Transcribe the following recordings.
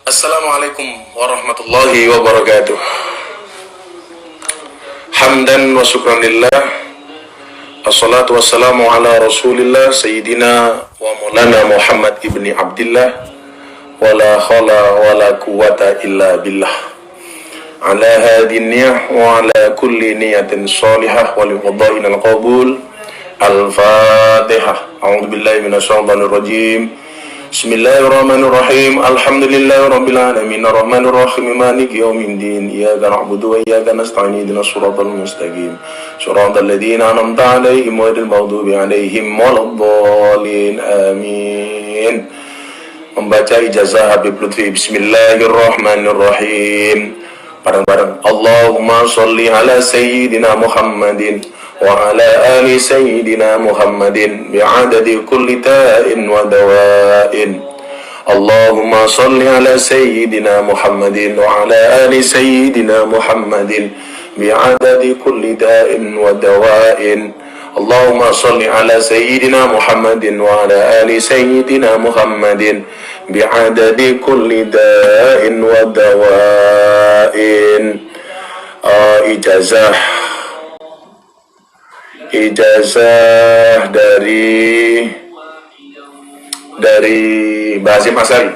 Assalamualaikum warahmatullahi wabarakatuh. Hamdan wa syukran lillah. Assalatu wassalamu ala rasulillah Sayyidina wa maulana Muhammad ibni Abdillah. Wala khala wala quwata illa billah. Ala hadin niyah wa ala kulli niyatin salihah wa liqadain al-qabul. Al-Fatihah. A'udzu billahi minasyaitonir rajim. Bismillahirrahmanirrahim. Alhamdulillahi rabbil alamin arrahmanir rahim maliki yaumiddin iyyaka na'budu wa iyyaka nasta'in ihdinas siratal mustaqim siratal ladzina an'amta 'alaihim ghairil maghdubi 'alaihim waladdallin amin. Membaca ijazah Habib Lutfi. Bismillahirrahmanirrahim. Bareng-bareng. Allahumma sholli ala sayyidina Muhammadin wa ala ali sayyidina Muhammadin bi'adadi kulli ta'in wa dawa'in. Allahumma salli ala sayyidina Muhammadin wa ala ali sayyidina Muhammadin bi'adadi kulli ta'in wa dawa'in. Allahumma salli ala sayyidina Muhammadin wa ala ali sayyidina Muhammadin bi'adadi kulli da'in wa dawa'in. Ijazah dari Basim Asari.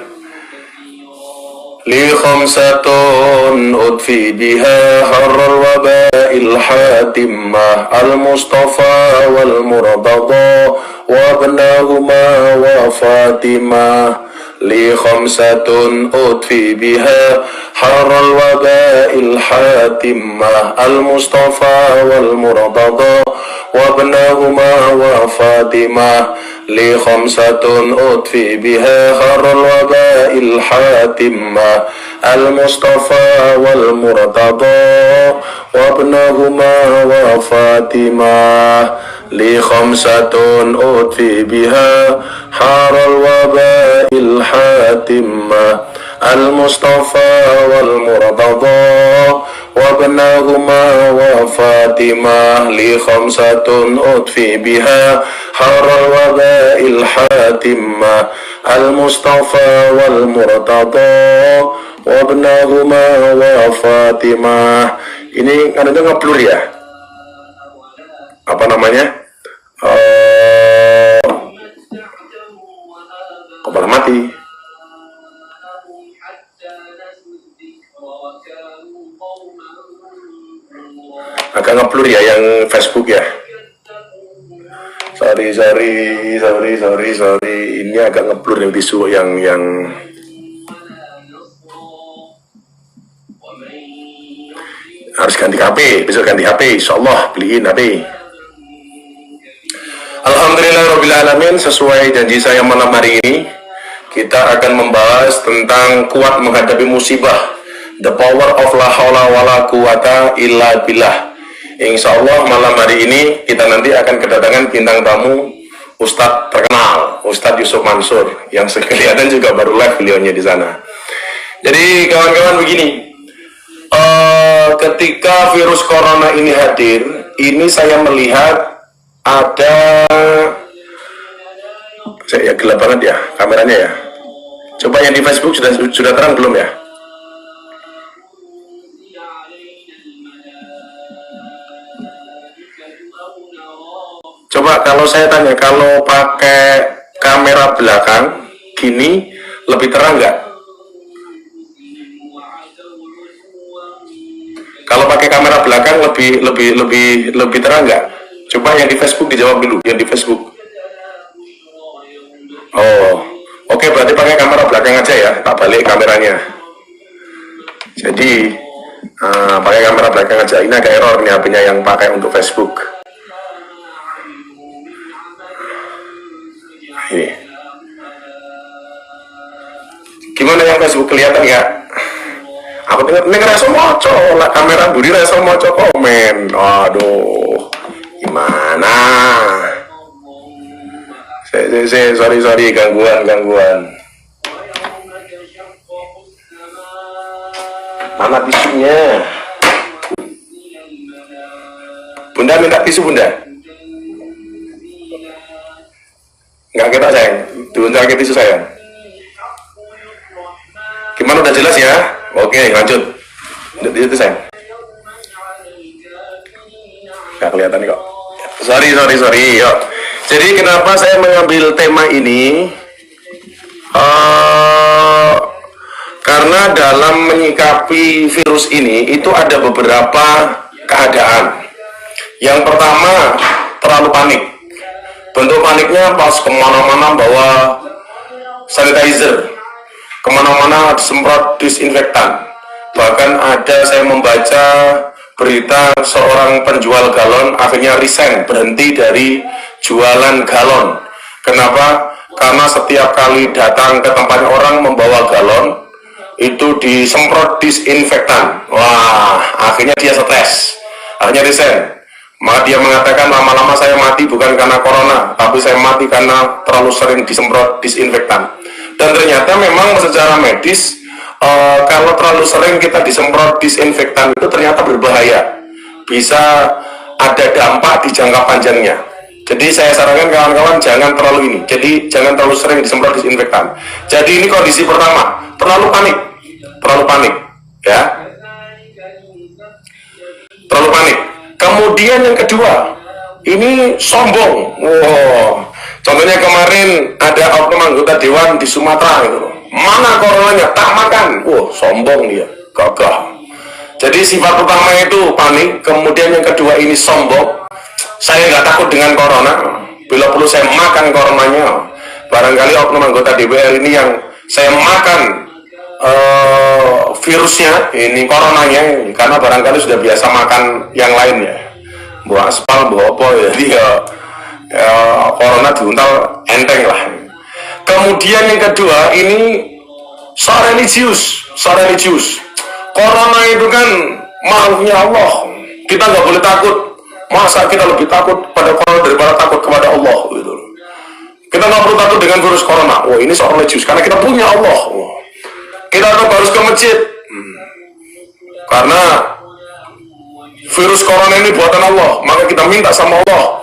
Li khamsatun udfi biha harral waba'il hatimah al-mustafa wal murtada wa abnahuma wa fatimah. Li khamsatun udfi biha harral waba'il hatimah al-mustafa wal murtada وابنهما وفاطمة. لي خمسة أطفي بها خر الوباء الحاتمة المصطفى والمرتضى وابنهما وفاطمة. لي خمسة أطفي بها حار الوباء الحاتمة المصطفى والمرتضى وابنهما وفاطمة. لي خمسة أطفي بها حر الوباء الحاتمة المصطفى والمرتضى وابنهما وفاطمة. Ini kan itu ngeblur ya? Apa namanya? Kepala mati. Agak ngeblur ya yang Facebook ya. Sorry. Ini agak ngeblur yang tisu yang harus ganti HP. Besok ganti HP. Insyaallah beliin HP. Alhamdulillahirobbilalamin. Sesuai janji saya malam hari ini, kita akan membahas tentang kuat menghadapi musibah. The power of la haula wala quwata illa billah. Insya Allah malam hari ini kita nanti akan kedatangan bintang tamu Ustadz terkenal, Ustadz Yusuf Mansur, yang kelihatan juga baru live beliaunya di sana. Jadi kawan-kawan begini, ketika virus corona ini hadir, ini saya melihat ada, saya gelap banget ya kameranya ya. Coba yang di Facebook sudah terang belum ya? Coba kalau saya tanya, kalau pakai kamera belakang gini lebih terang nggak? Kalau pakai kamera belakang lebih terang nggak? Coba yang di Facebook dijawab dulu, yang di Facebook. Oh, oke, berarti pakai kamera belakang aja ya, tak balik kameranya. Jadi pakai kamera belakang aja. Ini ada error nih HP-nya yang pakai untuk Facebook. Ini. Gimana yang Facebook kelihatan nggak? Aku dengar ini ngerasa moco lah, kamera budi rasa moco komen. Aduh, gimana? Sorry gangguan. Mana tisunya? Bunda minta tisu bunda. Nggak kita sayang, dulu sakit tisu sayang. Gimana, udah jelas ya? Oke, lanjut. Itu saya. Nggak kelihatan kok. Sorry. Yuk. Jadi kenapa saya mengambil tema ini? Karena dalam menyikapi virus ini itu ada beberapa keadaan. Yang pertama, terlalu panik. Bentuk paniknya pas kemana-mana bawa sanitizer, kemana-mana semprot disinfektan. Bahkan ada saya membaca berita seorang penjual galon akhirnya resign, berhenti dari jualan galon. Kenapa? Karena setiap kali datang ke tempatnya orang membawa galon itu disemprot disinfektan. Wah, akhirnya dia stres, akhirnya resign. Maka dia mengatakan, lama-lama saya mati bukan karena corona, tapi saya mati karena terlalu sering disemprot disinfektan. Dan ternyata memang secara medis, kalau terlalu sering kita disemprot disinfektan itu ternyata berbahaya, bisa ada dampak di jangka panjangnya. Jadi saya sarankan kawan-kawan jangan terlalu ini. Jadi jangan terlalu sering disemprot disinfektan. Jadi ini kondisi pertama, terlalu panik, ya, terlalu panik. Kemudian yang kedua, ini sombong. Wow. Contohnya kemarin ada oknum anggota dewan di Sumatera itu. Mana coronanya? Tak makan. Wow, sombong dia, gagah. Jadi sifat pertama itu panik, kemudian yang kedua ini sombong. Saya nggak takut dengan corona, bila perlu saya makan coronanya. Barangkali oknum anggota DPR ini yang saya makan virusnya, ini coronanya, karena barangkali sudah biasa makan yang lain ya, buah aspal, buah apa ya, jadi corona diuntal enteng lah. Kemudian yang kedua ini so religius. Corona itu kan makhluknya Allah, kita nggak boleh takut. Masa kita lebih takut pada corona daripada takut kepada Allah gitu. Kita nggak perlu takut dengan virus corona. Wah, ini so religius karena kita punya Allah. Kita harus ke masjid karena virus corona ini buatan Allah, maka kita minta sama Allah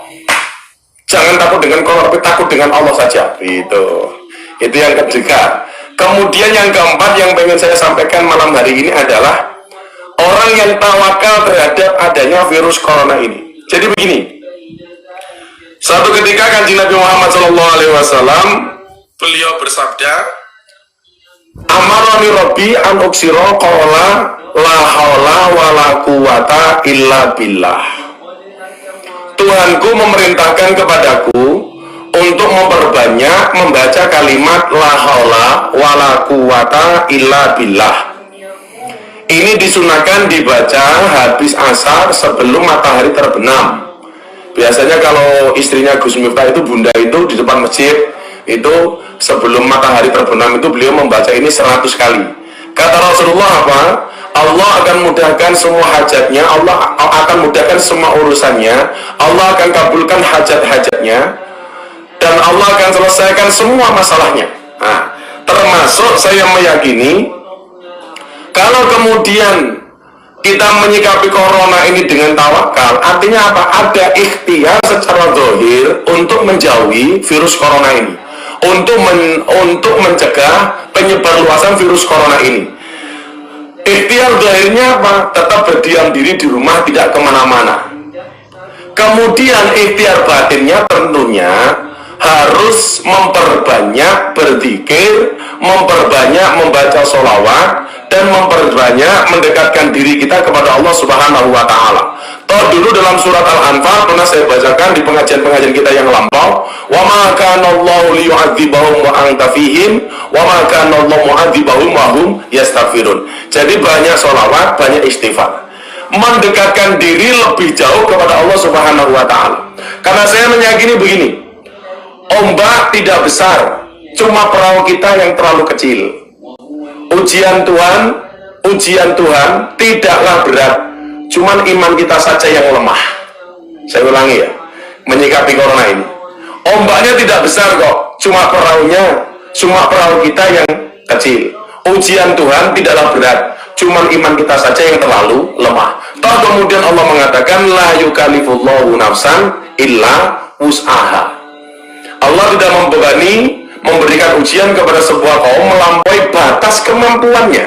jangan takut dengan corona, tapi takut dengan Allah saja. Itu yang ketiga. Kemudian yang keempat yang pengen saya sampaikan malam hari ini adalah orang yang tawakal terhadap adanya virus corona ini. Jadi begini, suatu ketika Kanjeng Nabi Muhammad SAW beliau bersabda, amaroni Rabbi an uksiro qawla la hawla wa la quwata illa billah. Tuhanku memerintahkan kepadaku untuk memperbanyak membaca kalimat la hawla wa la quwata illa billah. Ini disunahkan dibaca habis asar sebelum matahari terbenam. Biasanya kalau istrinya Gus Miftah itu, bunda itu di depan masjid, itu sebelum matahari terbenam itu beliau membaca ini 100 kali. Kata Rasulullah apa? Allah akan mudahkan semua hajatnya, Allah akan mudahkan semua urusannya, Allah akan kabulkan hajat-hajatnya, dan Allah akan selesaikan semua masalahnya. Nah, termasuk saya meyakini kalau kemudian kita menyikapi corona ini dengan tawakal, artinya apa? Ada ikhtiar secara zahir untuk menjauhi virus corona ini, untuk mencegah penyebar luasan virus corona ini. Ikhtiar zahirnya apa? Tetap berdiam diri di rumah, tidak kemana-mana. Kemudian ikhtiar batinnya tentunya harus memperbanyak berzikir, memperbanyak membaca sholawat, dan memperbanyak mendekatkan diri kita kepada Allah Subhanahu wa Ta'ala. Toh dulu dalam surat Al-Anfal pernah saya bacakan di pengajian-pengajian kita yang lampau, wa ma kana Allahu liyu'adzibahum wa anta fihim wa ma kana Allahu mu'adzibahum wa hum yastaghfirun. Jadi banyak sholawat, banyak istighfar, mendekatkan diri lebih jauh kepada Allah Subhanahu wa Ta'ala. Karena saya meyakini begini, ombak tidak besar, cuma perahu kita yang terlalu kecil. Ujian Tuhan tidaklah berat, cuman iman kita saja yang lemah. Saya ulangi ya, menyikapi corona ini, ombaknya tidak besar kok, cuma perahu kita yang kecil. Ujian Tuhan tidaklah berat, cuman iman kita saja yang terlalu lemah. Toh kemudian Allah mengatakan la yukallifullahu nafsan illa wus'aha. Allah tidak membebani, memberikan ujian kepada sebuah kaum melampaui batas kemampuan kemampuannya.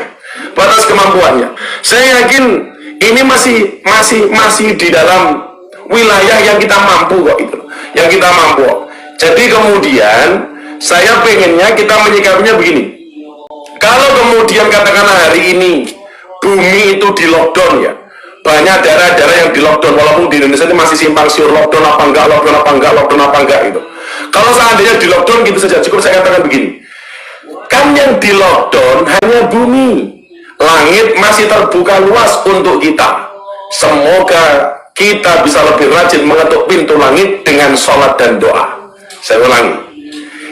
Saya yakin ini masih di dalam wilayah yang kita mampu kok itu, yang kita mampu. Jadi kemudian saya pengennya kita menyikapinya begini. Kalau kemudian katakanlah hari ini bumi itu di lockdown ya, banyak daerah-daerah yang di lockdown, walaupun di Indonesia ini masih simpang siur lockdown apa enggak gitu. Kalau seandainya di lockdown gitu saja, cukup saya katakan begini, kan yang di lockdown hanya bumi, langit masih terbuka luas untuk kita. Semoga kita bisa lebih rajin mengetuk pintu langit dengan sholat dan doa. Saya ulangi,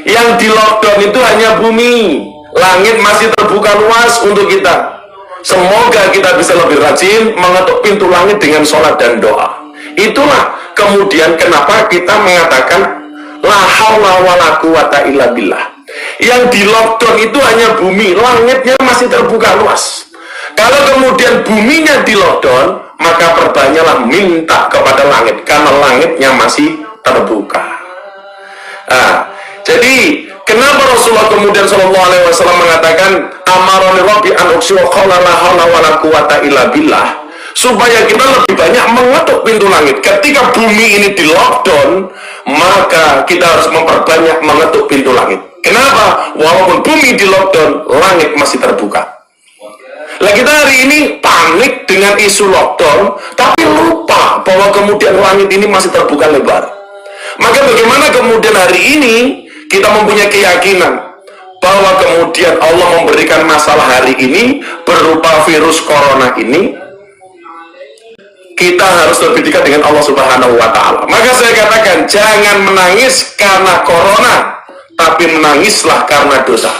yang di lockdown itu hanya bumi, langit masih terbuka luas untuk kita. Semoga kita bisa lebih rajin mengetuk pintu langit dengan sholat dan doa. Itulah kemudian kenapa kita mengatakan la haula wala quwata illa billah. Yang di lockdown itu hanya bumi, langitnya masih terbuka luas. Kalau kemudian buminya di lockdown, maka perbanyaklah minta kepada langit, karena langitnya masih terbuka. Nah, jadi kenapa Rasulullah kemudian Shallallahu Alaihi Wasallam mengatakan amaroni Rabbi an uqsiwa qala la haula wala quwata illa billah, supaya kita lebih banyak mengetuk pintu langit. Ketika bumi ini di lockdown, maka kita harus memperbanyak mengetuk pintu langit. Kenapa? Walaupun bumi di lockdown, langit masih terbuka. Lah kita hari ini panik dengan isu lockdown, tapi lupa bahwa kemudian langit ini masih terbuka lebar. Maka bagaimana kemudian hari ini kita mempunyai keyakinan bahwa kemudian Allah memberikan masalah hari ini berupa virus corona ini, kita harus lebih dekat dengan Allah Subhanahu wa Ta'ala. Maka saya katakan, jangan menangis karena corona, tapi menangislah karena dosa.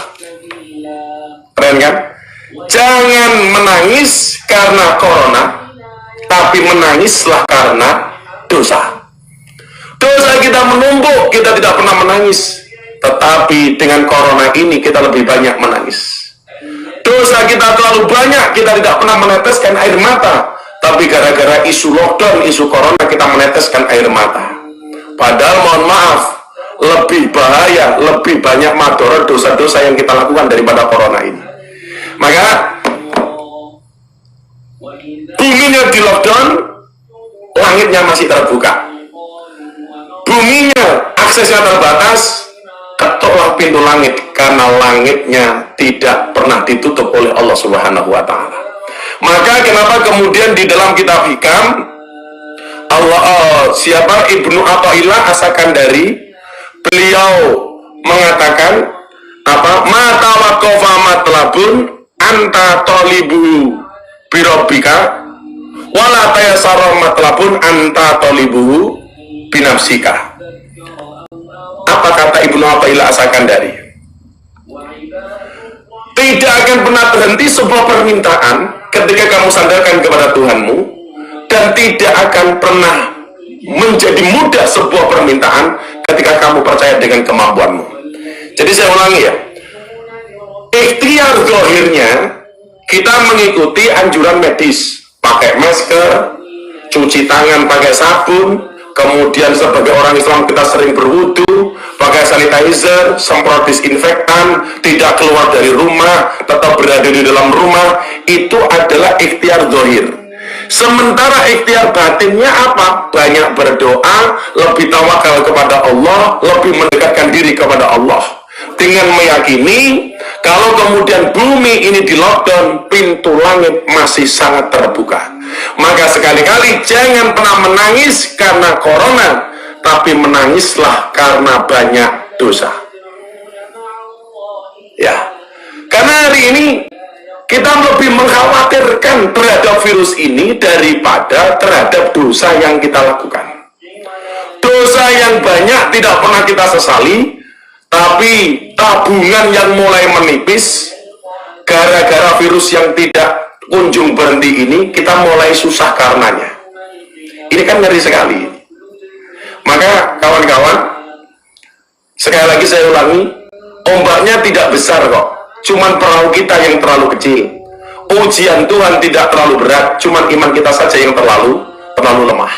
Keren kan? Jangan menangis karena corona, tapi menangislah karena dosa. Dosa kita menumpuk, kita tidak pernah menangis. Tetapi dengan corona ini kita lebih banyak menangis. Dosa kita terlalu banyak, kita tidak pernah meneteskan air mata. Tapi gara-gara isu lockdown, isu corona, kita meneteskan air mata. Padahal mohon maaf, lebih bahaya, lebih banyak madorot dosa-dosa yang kita lakukan daripada corona ini. Maka buminya di lockdown, langitnya masih terbuka. Buminya aksesnya terbatas, ketuklah pintu langit, karena langitnya tidak pernah ditutup oleh Allah Subhanahu wa Ta'ala. Maka kenapa kemudian di dalam kitab Hikam Ibnu Athaillah As-Sakandari, beliau mengatakan mata waqafa matlabun anta talibu birobika wala tayasara matlabun anta talibu binafsika. Apa kata Ibnu Athaillah As-Sakandari? Tidak akan pernah berhenti sebuah permintaan ketika kamu sandarkan kepada Tuhanmu, dan tidak akan pernah menjadi mudah sebuah permintaan ketika kamu percaya dengan kemampuanmu. Jadi saya ulangi ya, ikhtiar zahirnya kita mengikuti anjuran medis, pakai masker, cuci tangan pakai sabun, kemudian sebagai orang Islam kita sering berwudu, pakai sanitizer, semprot disinfektan, tidak keluar dari rumah, tetap berada di dalam rumah. Itu adalah ikhtiar zahir. Sementara ikhtiar batinnya apa? Banyak berdoa, lebih tawakal kepada Allah, lebih mendekatkan diri kepada Allah, dengan meyakini kalau kemudian bumi ini di lockdown, pintu langit masih sangat terbuka. Maka sekali-kali jangan pernah menangis karena corona, tapi menangislah karena banyak dosa. Ya, karena hari ini kita lebih mengkhawatirkan terhadap virus ini daripada terhadap dosa yang kita lakukan. Dosa yang banyak tidak pernah kita sesali, tapi tabungan yang mulai menipis gara-gara virus yang tidak kunjung berhenti ini, kita mulai susah karenanya. Ini kan ngeri sekali. Maka kawan-kawan, sekali lagi saya ulangi, ombaknya tidak besar kok, cuman perahu kita yang terlalu kecil. Ujian Tuhan tidak terlalu berat, cuman iman kita saja yang terlalu lemah.